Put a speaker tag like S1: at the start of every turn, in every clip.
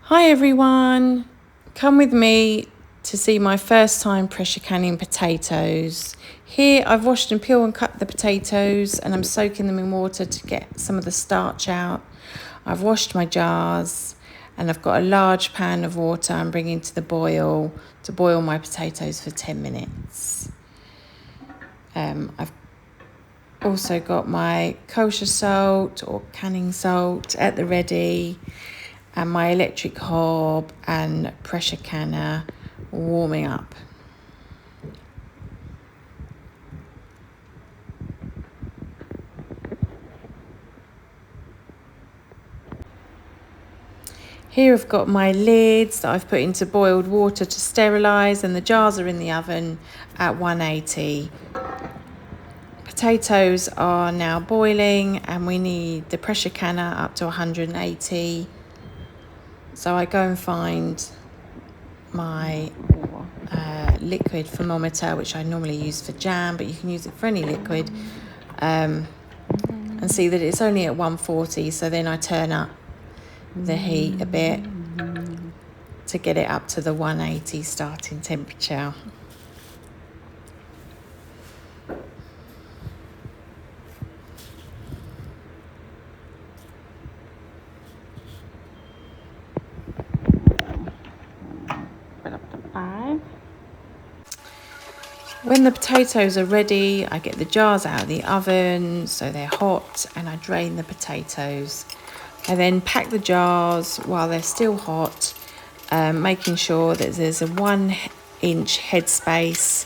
S1: Hi everyone, come with me to see my first time pressure canning potatoes. Here I've washed and peeled and cut the potatoes and I'm soaking them in water to get some of the starch out. I've washed my jars and I've got a large pan of water I'm bringing to the boil to boil my potatoes for 10 minutes. I've also got my kosher salt or canning salt at the ready, and my electric hob and pressure canner warming up. Here I've got my lids that I've put into boiled water to sterilise, and the jars are in the oven at 180. Potatoes are now boiling and we need the pressure canner up to 180. So I go and find my liquid thermometer, which I normally use for jam, but you can use it for any liquid, and see that it's only at 140. So then I turn up the heat a bit to get it up to the 180 starting temperature. Put up to 5. When the potatoes are ready, I get the jars out of the oven so they're hot and I drain the potatoes. I then pack the jars while they're still hot, making sure that there's a 1-inch headspace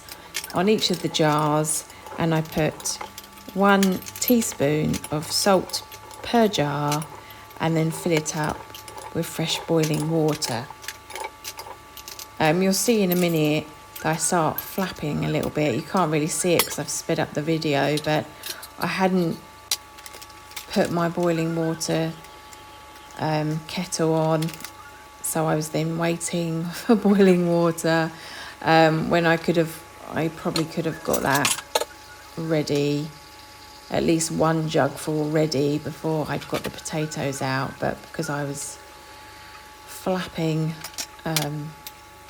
S1: on each of the jars, and I put 1 teaspoon of salt per jar and then fill it up with fresh boiling water. You'll see in a minute that I start flapping a little bit. You can't really see it because I've sped up the video, but I hadn't put my boiling water kettle on, so I was then waiting for boiling water when I probably could have got that ready, at least 1 jug full ready before I'd got the potatoes out, but because I was flapping,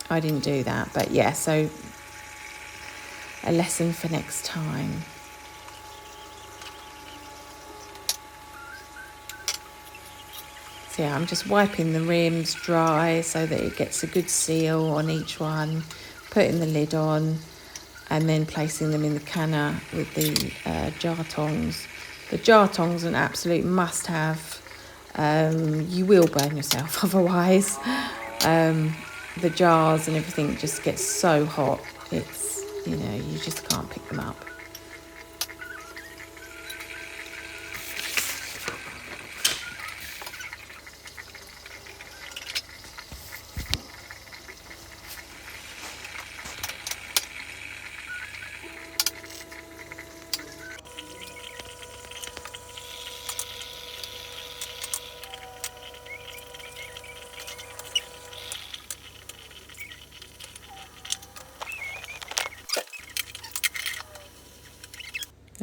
S1: I didn't do that. But yeah, so a lesson for next time. So yeah, I'm just wiping the rims dry so that it gets a good seal on each one, putting the lid on, and then placing them in the canner with the jar tongs. The jar tongs are an absolute must-have. You will burn yourself otherwise. The jars and everything just gets so hot. It's, you just can't pick them up.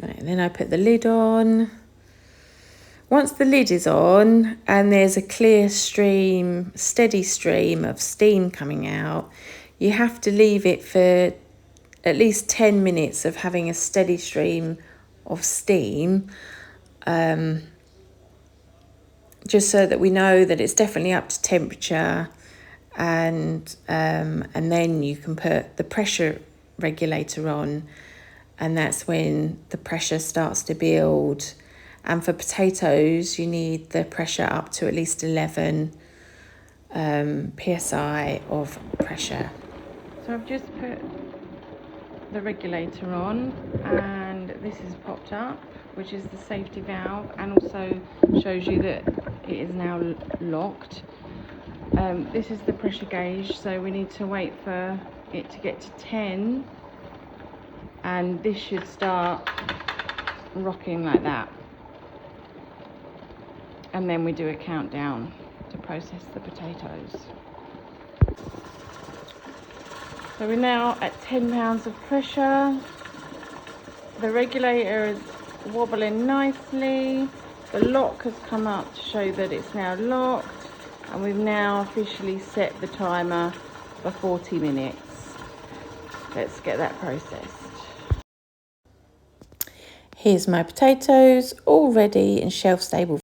S1: Right, and then I put the lid on. Once the lid is on and there's a clear stream, steady stream of steam coming out, you have to leave it for at least 10 minutes of having a steady stream of steam, just so that we know that it's definitely up to temperature, and then you can put the pressure regulator on, and that's when the pressure starts to build. And for potatoes, you need the pressure up to at least 11 psi of pressure. So I've just put the regulator on, and this is popped up, which is the safety valve, and also shows you that it is now locked. This is the pressure gauge, so we need to wait for it to get to 10, and this should start rocking like that. And then we do a countdown to process the potatoes. So we're now at 10 pounds of pressure. The regulator is wobbling nicely. The lock has come up to show that it's now locked. And we've now officially set the timer for 40 minutes. Let's get that processed. Here's my potatoes, all ready and shelf stable